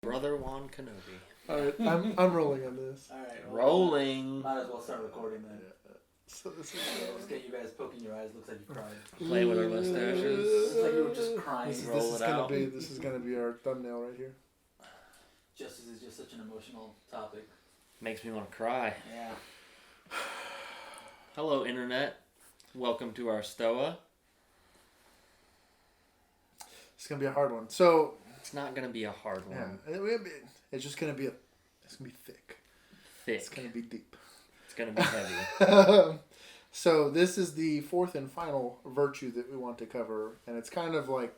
Brother Juan Kenobi. Alright, I'm rolling on this. Alright, Rolling. Might as well start recording then. So this is Just get you guys poking your eyes. Looks like you cried. Play with our mustaches. Looks like you were just crying. This is gonna be our thumbnail right here. Justice is just such an emotional topic. Makes me want to cry. Yeah. Hello, Internet. Welcome to our Stoa. It's gonna be a hard one. So It's not going to be a hard one. it's just gonna be it's gonna be thick. Thick. It's gonna be deep. It's going to be heavy. So this is the fourth and final virtue that we want to cover, and it's kind of like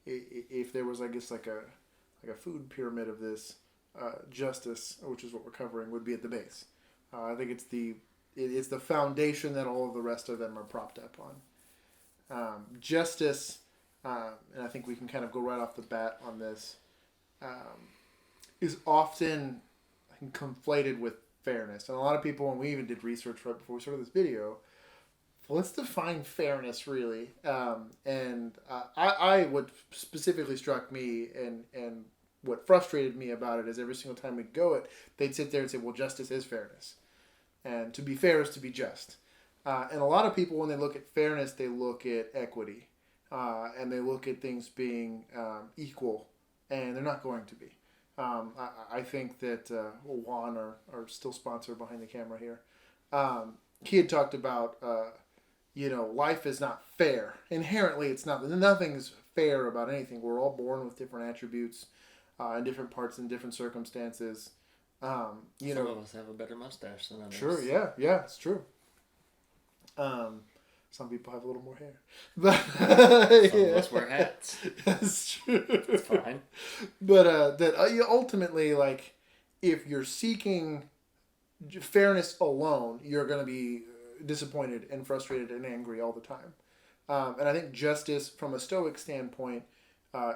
if there was, I guess, like a food pyramid of this, justice, which is what we're covering, would be at the base. I think it's the foundation that all of the rest of them are propped up on. Justice, and I think we can kind of go right off the bat on this, is often conflated with fairness. And a lot of people, when we even did research right before we started this video, let's define fairness really. I what specifically struck me and what frustrated me about it is every single time we'd go it, they'd sit there and say, well, justice is fairness. And to be fair is to be just. And a lot of people, when they look at fairness, they look at equity. And they look at things being equal, and they're not going to be. I think that Juan, our still sponsor behind the camera here, he had talked about, life is not fair. Inherently, it's not. Nothing's fair about anything. We're all born with different attributes in different parts and different circumstances. Some of us have a better mustache than others. Sure, yeah, it's true. Some people have a little more hair. But Some of us wear hats. That's true. It's fine. But ultimately, like, if you're seeking fairness alone, you're going to be disappointed and frustrated and angry all the time. And I think justice, from a Stoic standpoint,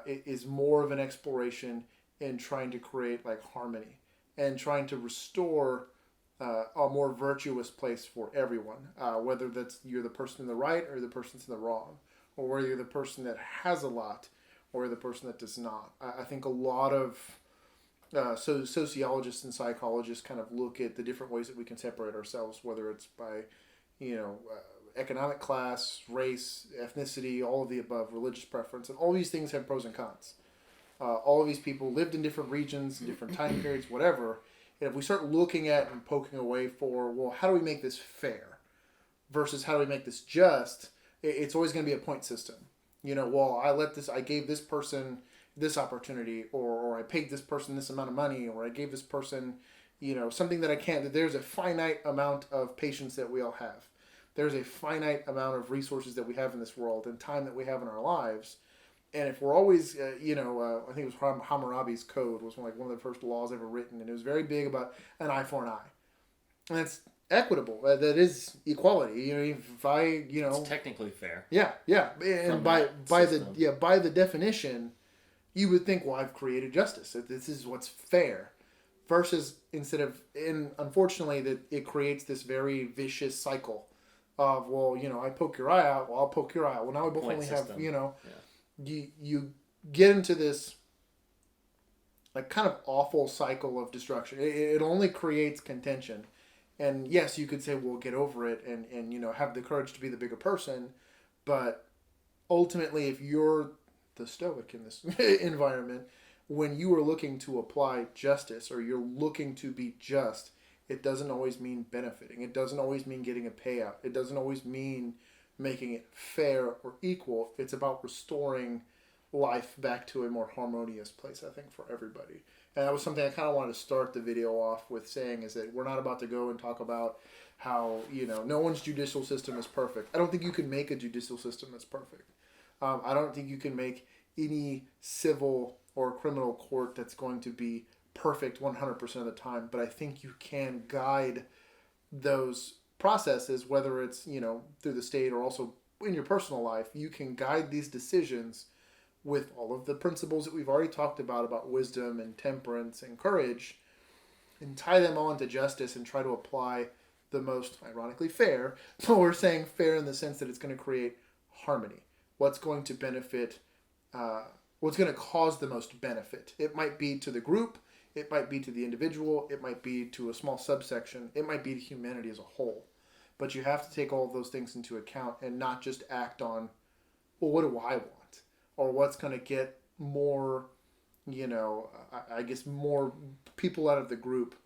is more of an exploration in trying to create, like, harmony and trying to restore a more virtuous place for everyone, whether that's you're the person in the right or the person in the wrong, or whether you're the person that has a lot or the person that does not. I think a lot of sociologists and psychologists kind of look at the different ways that we can separate ourselves, whether it's by, economic class, race, ethnicity, all of the above, religious preference, and all these things have pros and cons. All of these people lived in different regions, different time periods, whatever. And if we start looking at and poking away for, well, how do we make this fair versus how do we make this just, it's always going to be a point system. I gave this person this opportunity, or I paid this person this amount of money, or I gave this person, something that I can't. There's a finite amount of patience that we all have. There's a finite amount of resources that we have in this world and time that we have in our lives. And if we're always, I think it was Hammurabi's code was one of the first laws ever written, and it was very big about an eye for an eye, and it's equitable. That is equality. If I, It's technically fair. Yeah, and by the definition, you would think, well, I've created justice. This is what's fair, versus unfortunately, that it creates this very vicious cycle of, well, I poke your eye out, well, I'll poke your eye out. Well, now we both only have, Yeah. You get into this like kind of awful cycle of destruction. It only creates contention. And yes, you could say, well, get over it and have the courage to be the bigger person. But ultimately, if you're the Stoic in this environment, when you are looking to apply justice or you're looking to be just, it doesn't always mean benefiting. It doesn't always mean getting a payout. It doesn't always mean making it fair or equal. It's about restoring life back to a more harmonious place, I think, for everybody. And that was something I kind of wanted to start the video off with saying, is that we're not about to go and talk about how, no one's judicial system is perfect. I don't think you can make a judicial system that's perfect. I don't think you can make any civil or criminal court that's going to be perfect 100% of the time, but I think you can guide those processes, whether it's through the state or also in your personal life. You can guide these decisions with all of the principles that we've already talked about wisdom and temperance and courage, and tie them all into justice and try to apply the most, ironically, fair. So we're saying fair in the sense that it's going to create harmony. What's going to benefit what's going to cause the most benefit. It might be to the group, it might be to the individual, it might be to a small subsection, it might be to humanity as a whole. But you have to take all of those things into account and not just act on, well, what do I want? Or what's going to get more, I guess more people out of the group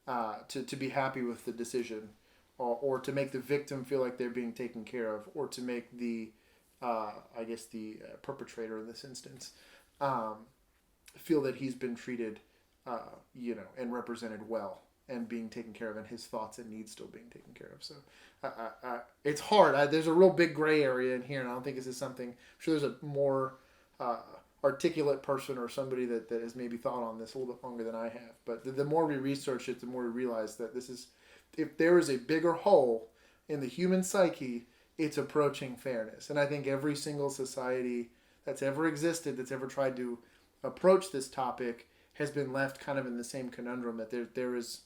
to be happy with the decision, or to make the victim feel like they're being taken care of, or to make the perpetrator in this instance feel that he's been treated, and represented well and being taken care of, and his thoughts and needs still being taken care of. So it's hard. There's a real big gray area in here, and I don't think this is something. I'm sure there's a more articulate person or somebody that has maybe thought on this a little bit longer than I have. But the more we research it, the more we realize that this is, if there is a bigger hole in the human psyche, it's approaching fairness. And I think every single society that's ever existed, that's ever tried to approach this topic, has been left kind of in the same conundrum, that there is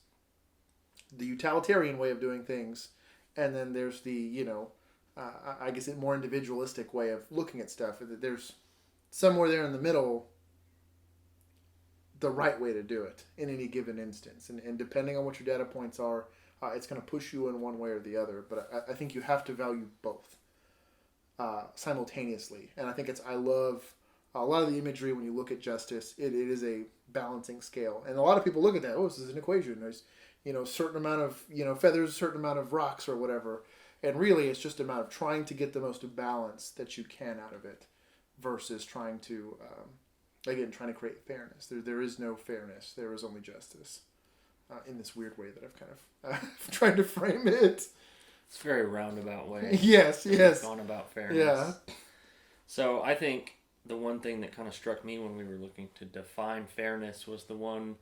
the utilitarian way of doing things, and then there's the, I guess, a more individualistic way of looking at stuff. There's somewhere there in the middle, the right way to do it in any given instance. And depending on what your data points are, it's going to push you in one way or the other. But I think you have to value both simultaneously. And I think I love a lot of the imagery when you look at justice. It is a balancing scale. And a lot of people look at that, this is an equation. There's, a certain amount of, feathers, a certain amount of rocks or whatever. And really, it's just a matter of trying to get the most balance that you can out of it versus trying to, trying to create fairness. There is no fairness. There is only justice. In this weird way that I've kind of tried to frame it. It's a very roundabout way. Yes. Gone about fairness. Yeah. So I think the one thing that kind of struck me when we were looking to define fairness was the one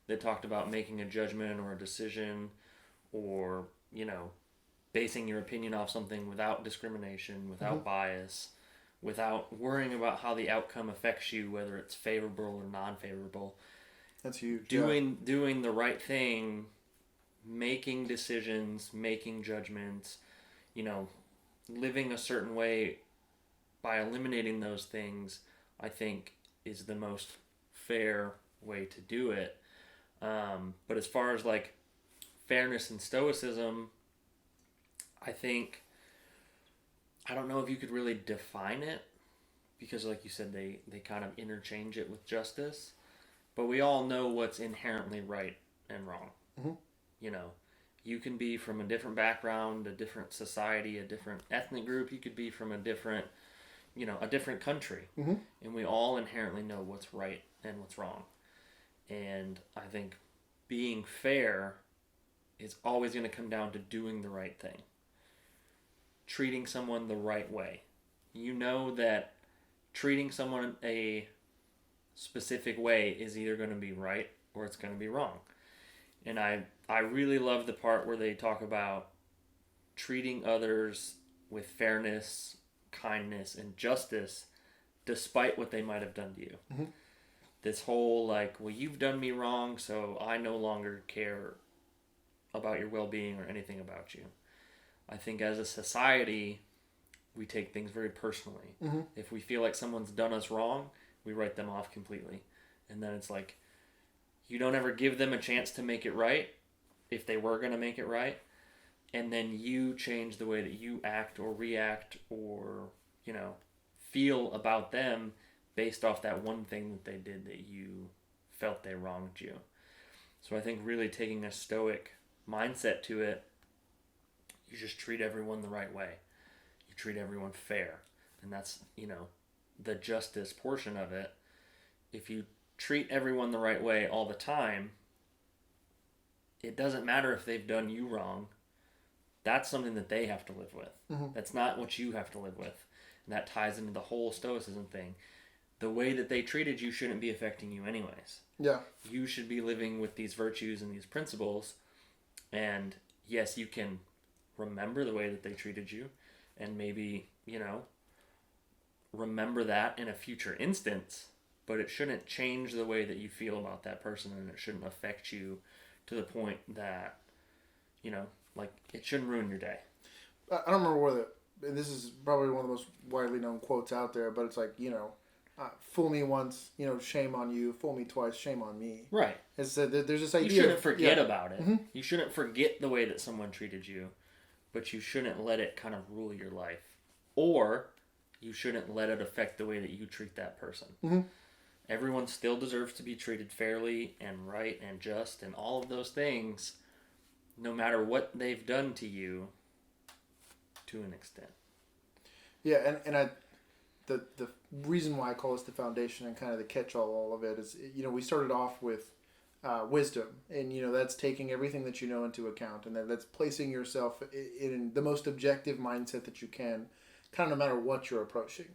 that talked about making a judgment or a decision, or, basing your opinion off something without discrimination, without bias, without worrying about how the outcome affects you, whether it's favorable or non-favorable. That's huge. Doing the right thing, making decisions, making judgments, living a certain way by eliminating those things, I think is the most fair way to do it. But as far as like fairness and stoicism, I don't know if you could really define it, because like you said, they kind of interchange it with justice. But we all know what's inherently right and wrong. Mm-hmm. You can be from a different background, a different society, a different ethnic group. You could be from a different country. Mm-hmm. And we all inherently know what's right and what's wrong. And I think being fair is always going to come down to doing the right thing. Treating someone the right way. You know that treating someone a specific way is either going to be right or it's going to be wrong. And I really love the part where they talk about treating others with fairness, kindness, and justice despite what they might have done to you. Mm-hmm. This whole you've done me wrong, so I no longer care about your well-being or anything about you. I think as a society, we take things very personally. Mm-hmm. If we feel like someone's done us wrong, we write them off completely. And then it's like, you don't ever give them a chance to make it right, if they were going to make it right. And then you change the way that you act or react or, feel about them based off that one thing that they did that you felt they wronged you. So I think really taking a stoic mindset to it, you just treat everyone the right way. You treat everyone fair. And that's, the justice portion of it. If you treat everyone the right way all the time, it doesn't matter if they've done you wrong. That's something that they have to live with. Mm-hmm. That's not what you have to live with. And that ties into the whole stoicism thing. The way that they treated you shouldn't be affecting you anyways. Yeah. You should be living with these virtues and these principles. And yes, you can remember the way that they treated you and maybe, remember that in a future instance, but it shouldn't change the way that you feel about that person, and it shouldn't affect you to the point that, it shouldn't ruin your day. I don't remember and this is probably one of the most widely known quotes out there, but it's like, Fool me once, shame on you. Fool me twice, shame on me. Right. There's this idea. You shouldn't forget about it. You shouldn't forget the way that someone treated you, but you shouldn't let it kind of rule your life. Or you shouldn't let it affect the way that you treat that person. Everyone still deserves to be treated fairly and right and just and all of those things, no matter what they've done to you, to an extent. Yeah, and the reason why I call this the foundation and kind of the catch-all of it is, we started off with wisdom, and that's taking everything that you know into account, and that's placing yourself in the most objective mindset that you can, kind of no matter what you're approaching.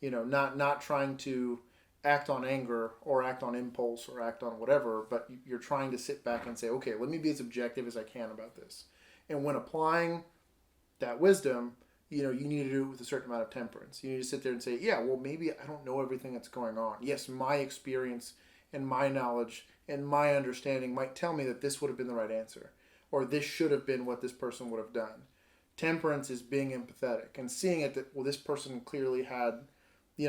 Not trying to act on anger or act on impulse or act on whatever, but you're trying to sit back and say, okay, let me be as objective as I can about this. And when applying that wisdom, you need to do it with a certain amount of temperance. You need to sit there and say, yeah, well, maybe I don't know everything that's going on. Yes, my experience and my knowledge and my understanding might tell me that this would have been the right answer, or this should have been what this person would have done. Temperance is being empathetic and seeing it that, well, this person clearly had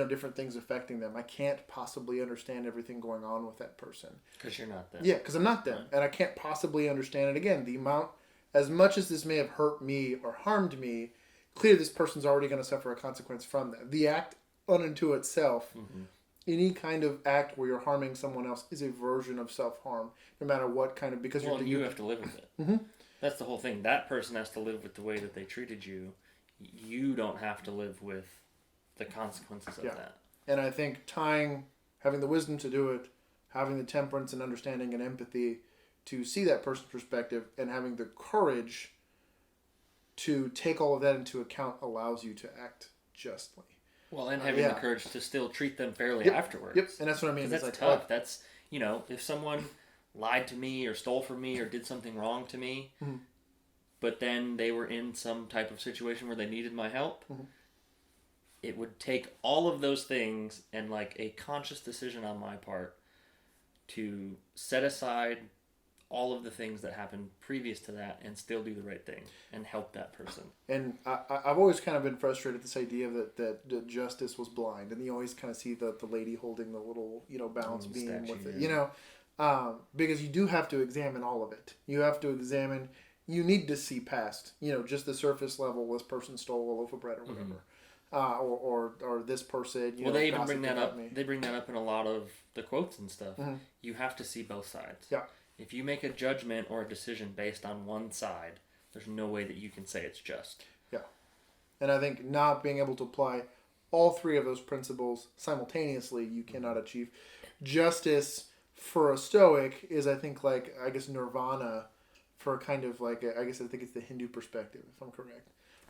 different things affecting them. I can't possibly understand everything going on with that person. Because you're not them. Yeah, because I'm not them. Right. And I can't possibly understand it. Again, as much as this may have hurt me or harmed me, clearly this person's already going to suffer a consequence from that. The act unto itself, any kind of act where you're harming someone else is a version of self-harm, no matter what kind of... because you have to live with it. That's the whole thing. That person has to live with the way that they treated you. You don't have to live with the consequences of that. And I think having the wisdom to do it, having the temperance and understanding and empathy to see that person's perspective, and having the courage to take all of that into account allows you to act justly. Well, and having the courage to still treat them fairly afterwards. Yep, and that's what I mean. That's tough. That's, if someone lied to me or stole from me or did something wrong to me, but then they were in some type of situation where they needed my help, it would take all of those things and a conscious decision on my part to set aside all of the things that happened previous to that and still do the right thing and help that person. And I've always kind of been frustrated with this idea that justice was blind, and you always kind of see the lady holding the little balance beam statue, with it, because you do have to examine all of it. You have to examine. You need to see past just the surface level. This person stole a loaf of bread or whatever. Or this person. They even bring that up. They bring that up in a lot of the quotes and stuff. You have to see both sides. Yeah. If you make a judgment or a decision based on one side, there's no way that you can say it's just. Yeah. And I think not being able to apply all three of those principles simultaneously, you cannot achieve. Justice for a Stoic is, I think, nirvana for kind of I think it's the Hindu perspective, if I'm correct.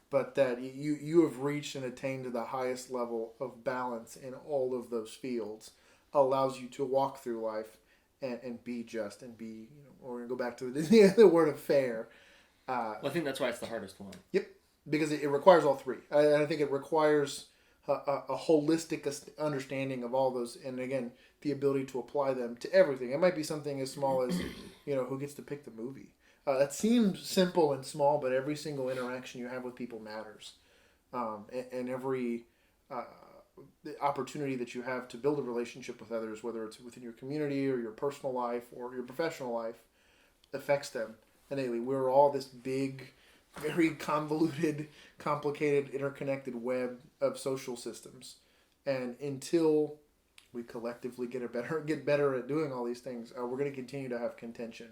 But that you have reached and attained to the highest level of balance in all of those fields allows you to walk through life and be just and be, we're going to go back to the word of fair. I think that's why it's the hardest one. Yep, because it requires all three. I think it requires a holistic understanding of all those, and again, the ability to apply them to everything. It might be something as small as, who gets to pick the movie. That seems simple and small, but every single interaction you have with people matters. And every the opportunity that you have to build a relationship with others, whether it's within your community or your personal life or your professional life, affects them innately. We're all this big, very convoluted, complicated, interconnected web of social systems. And until we collectively get better at doing all these things, we're going to continue to have contention.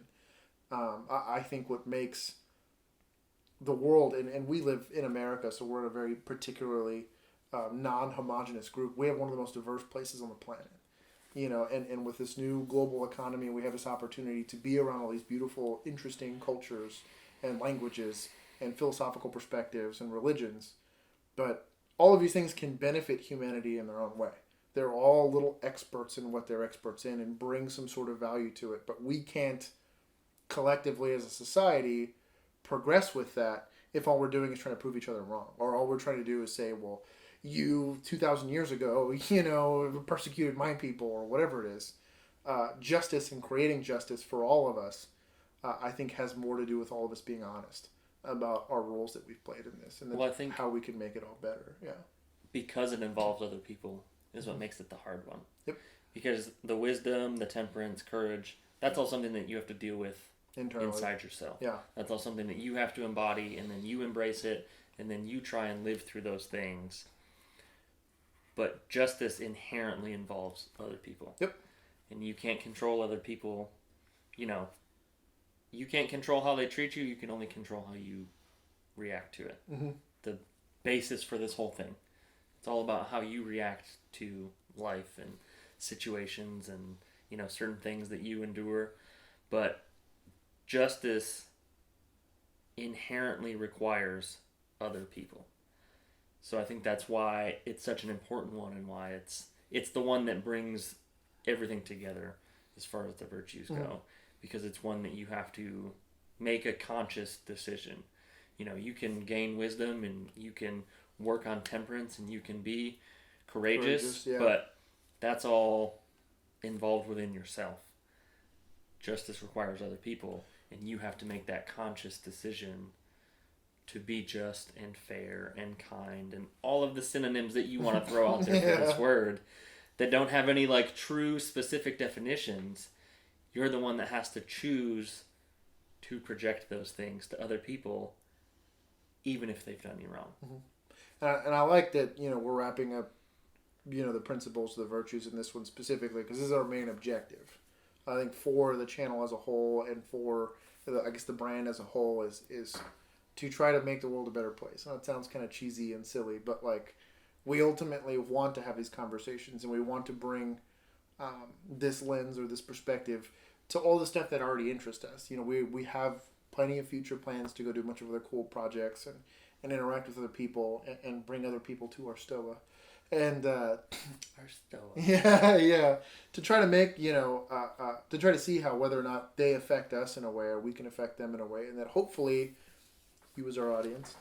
I think what makes the world, and we live in America, so we're in a very particularly non-homogenous group. We have one of the most diverse places on the planet, and with this new global economy, we have this opportunity to be around all these beautiful, interesting cultures and languages and philosophical perspectives and religions. But all of these things can benefit humanity in their own way. They're all little experts in what they're experts in and bring some sort of value to it. But we can't collectively as a society progress with that if all we're doing is trying to prove each other wrong, or all we're trying to do is say, well, you 2,000 years ago, persecuted my people, or whatever it is. Justice and creating justice for all of us, I think, has more to do with all of us being honest about our roles that we've played in this, and then I think how we can make it all better. Yeah, because it involves other people. is what makes it the hard one. Yep. Because the wisdom, the temperance, courage, that's all something that you have to deal with internally inside yourself. Yeah. That's all something that you have to embody, and then you embrace it, and then you try and live through those things. But justice inherently involves other people. Yep. And you can't control other people. You know, you can't control how they treat you. You can only control how you react to it. Mm-hmm. The basis for this whole thing. It's all about how you react to life and situations and, you know, certain things that you endure. But justice inherently requires other people. So I think that's why it's such an important one, and why it's the one that brings everything together as far as the virtues go, because it's one that you have to make a conscious decision. You know, you can gain wisdom and you can work on temperance and you can be courageous, yeah. but that's all involved within yourself. Justice requires other people, and you have to make that conscious decision to be just and fair and kind and all of the synonyms that you want to throw out there for this word that don't have any like true specific definitions. You're the one that has to choose to project those things to other people, even if they've done you wrong. Mm-hmm. And I like that, you know, we're wrapping up, you know, the principles of the virtues in this one specifically, because this is our main objective. I think for the channel as a whole, and for I guess the brand as a whole, is to try to make the world a better place. And it sounds kind of cheesy and silly, but like, we ultimately want to have these conversations, and we want to bring this lens or this perspective to all the stuff that already interests us. You know, we have plenty of future plans to go do a bunch of other cool projects and interact with other people and bring other people to our Stoa. And Our Stoa. yeah, to try to make, you know, to try to see how whether or not they affect us in a way, or we can affect them in a way, and that hopefully you as our audience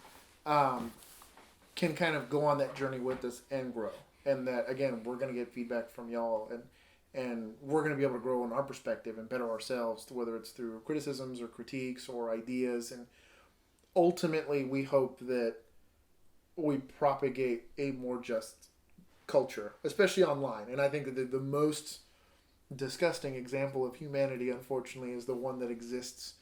can kind of go on that journey with us and grow. And that, again, we're going to get feedback from y'all, and we're going to be able to grow in our perspective and better ourselves, whether it's through criticisms or critiques or ideas. And ultimately, we hope that we propagate a more just culture, especially online. And I think that the most disgusting example of humanity, unfortunately, is the one that exists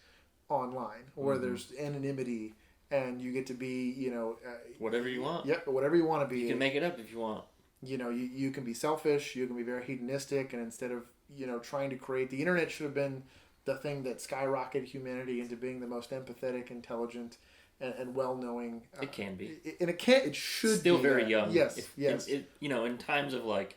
online, where there's anonymity, and you get to be, you know, whatever you want. Yep, whatever you want to be. You can make it up if you want. You know, you can be selfish, you can be very hedonistic, and instead of, you know, trying to create, the internet should have been the thing that skyrocketed humanity into being the most empathetic, intelligent, and well-knowing. It can be. And it should still be very that. young. Yes, yes. You know, in times of like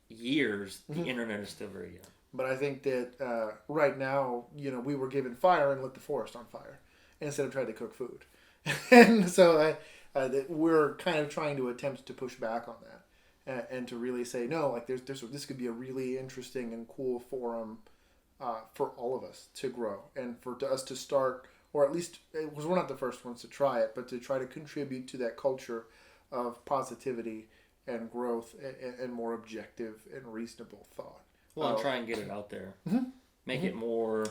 years, the internet is still very young. But I think that right now, you know, we were given fire and lit the forest on fire instead of trying to cook food. And so that we're kind of trying to attempt to push back on that and to really say, no, like this could be a really interesting and cool forum for all of us to grow, and for us to start, or at least, because we're not the first ones to try it, but to try to contribute to that culture of positivity and growth and more objective and reasonable thought. Well, and try and get it out there. Make it more,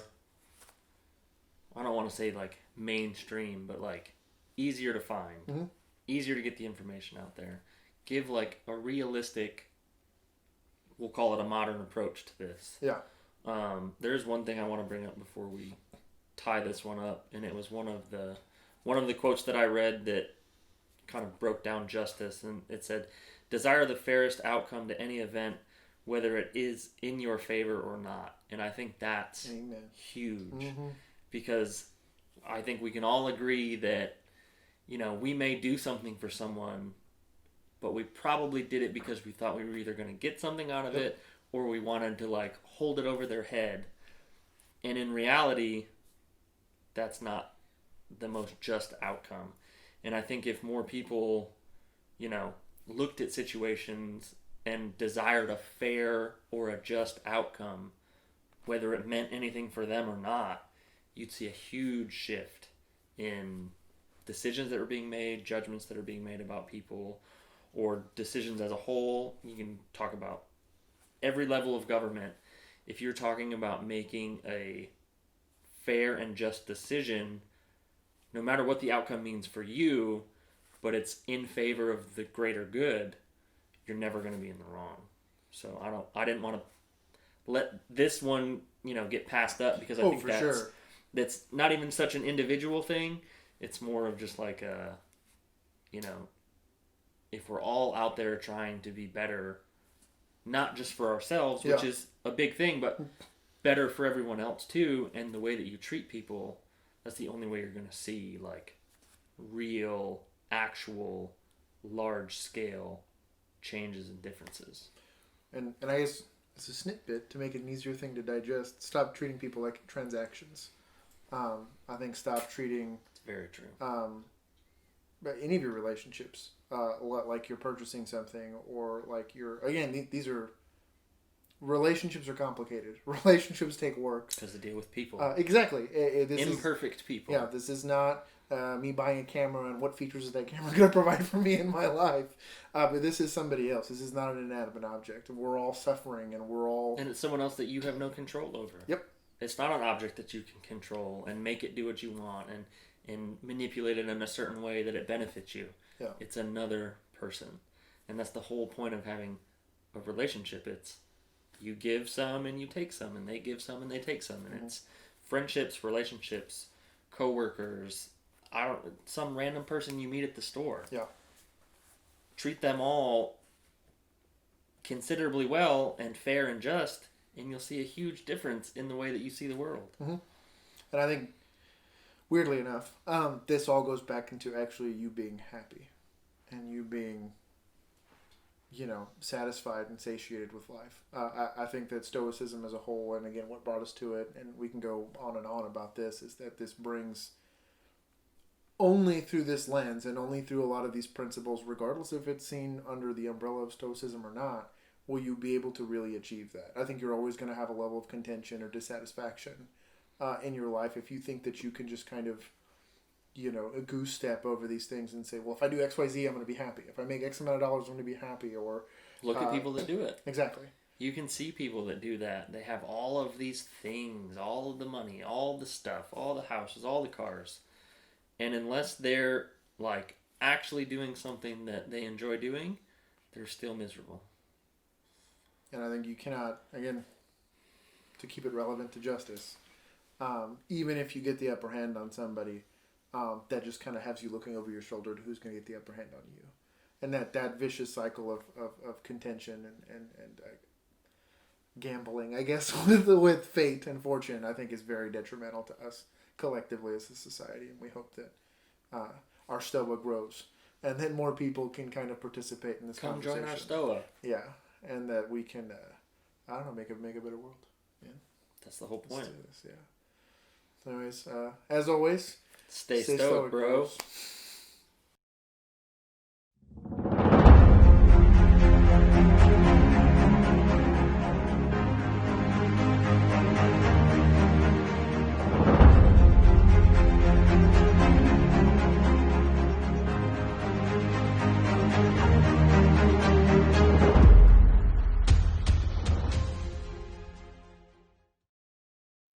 I don't want to say like mainstream, but like easier to find, easier to get the information out there. Give like a realistic, we'll call it a modern approach to this. Yeah. There's one thing I want to bring up before we tie this one up, and it was one of the quotes that I read that kind of broke down justice, and it said, "Desire the fairest outcome to any event, whether it is in your favor or not." And I think that's Amen. huge, because I think we can all agree that, you know, we may do something for someone, but we probably did it because we thought we were either going to get something out of it, or we wanted to like hold it over their head. And in reality, that's not the most just outcome. And I think if more people, you know, looked at situations and desired a fair or a just outcome, whether it meant anything for them or not, you'd see a huge shift in decisions that are being made, judgments that are being made about people, or decisions as a whole. You can talk about every level of government. If you're talking about making a fair and just decision, no matter what the outcome means for you, but it's in favor of the greater good, you're never going to be in the wrong. So I didn't want to let this one, get passed up, because I think that's not even such an individual thing. It's more of just like if we're all out there trying to be better, not just for ourselves, which is a big thing, but better for everyone else too. And the way that you treat people, that's the only way you're going to see like real, actual, large scale changes and differences. And I guess it's a snippet to make it an easier thing to digest. Stop treating people like transactions. I think stop treating... It's very true. But any of your relationships, like you're purchasing something, or like these are... Relationships are complicated. Relationships take work. Because they deal with people. Exactly. Imperfect people. Yeah, this is not me buying a camera and what features is that camera going to provide for me in my life. But this is somebody else. This is not an inanimate object. We're all suffering, and we're all... And it's someone else that you have no control over. Yep. It's not an object that you can control and make it do what you want and manipulate it in a certain way that it benefits you. Yeah. It's another person. And that's the whole point of having a relationship. It's you give some and you take some, and they give some and they take some. And it's friendships, relationships, coworkers, some random person you meet at the store. Yeah. Treat them all considerably well and fair and just, and you'll see a huge difference in the way that you see the world. Mm-hmm. And I think, weirdly enough, this all goes back into actually you being happy and you being, satisfied and satiated with life. I think that Stoicism as a whole, and again, what brought us to it, and we can go on and on about this, is that this brings, only through this lens and only through a lot of these principles, regardless if it's seen under the umbrella of Stoicism or not, will you be able to really achieve that. I think you're always going to have a level of contention or dissatisfaction in your life if you think that you can just kind of, a goose step over these things and say, well, if I do X, Y, Z, I'm going to be happy. If I make X amount of dollars, I'm going to be happy. Or look at people that do it. Exactly. You can see people that do that. They have all of these things, all of the money, all the stuff, all the houses, all the cars. And unless they're like actually doing something that they enjoy doing, they're still miserable. And I think you cannot, again, to keep it relevant to justice, even if you get the upper hand on somebody, that just kind of has you looking over your shoulder to who's going to get the upper hand on you. And that vicious cycle of contention and gambling, I guess, with fate and fortune, I think is very detrimental to us collectively as a society. And we hope that our Stoa grows and then more people can kind of participate in this conversation. Come join our Stoa. Yeah. And that we can, make a better world. Yeah. That's the whole point. Let's do this, yeah. So anyways, as always, stay stoic, bro. bros.